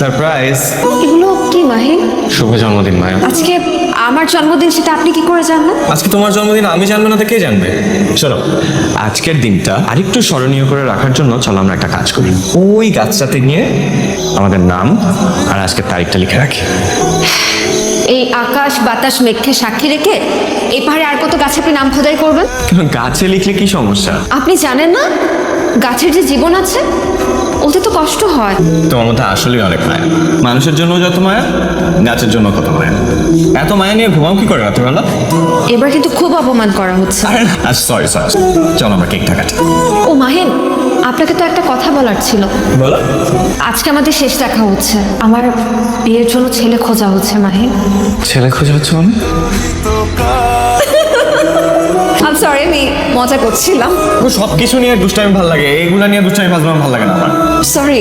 Surprise. এগুলো কি মাহিন? শুভ জন্মদিন মায়া। আজকে আমার জন্মদিন, সেটা আপনি কি করে জানলেন? আজকে তোমার জন্মদিন, আমি জানবো না তো কে জানবে? চলো আজকের দিনটা আরেকটু স্মরণীয় করে রাখার জন্য চলো আমরা একটা কাজ করি। ওই গাছটাতে নিয়ে আমাদের নাম আর আজকের তারিখটা লিখে রাখি। এই আকাশ বাতাস মেঘকে সাক্ষী রেখে এই পাহাড়ে আর কত গাছে আপনি নাম খোদাই করবেন? গাছে লিখলে কি সমস্যা? আপনি জানেন না গাছের যে জীবন আছে ওতে তো কষ্ট হয়। তোমার মধ্যে আসলেই অনেক মায়া। মানুষের জন্য যত মায়া, গাছের জন্য কত মায়া। এত মায়া নিয়ে ঘুমাও কি করে রাত্রিবেলা? এবার কিন্তু খুব অপমান করা হচ্ছে। আরে না, সরি সরি, চলো আমরা কেকটা কাটি। ও মাহিন, আপনাকে তো একটা কথা বলার ছিল। বলো। আজকে আমাদের শেষ দেখা হচ্ছে। আমার বিয়ের জন্য ছেলে খোঁজা হচ্ছে মাহিন। ছেলে খোঁজা হচ্ছে মানে? আম সরি, আমি মজা করছিলাম। সব কিছু নিয়ে দুষ্টামি ভালো লাগে, এইগুলা নিয়ে দুষ্টামি ভালো লাগে না আমার। সরি।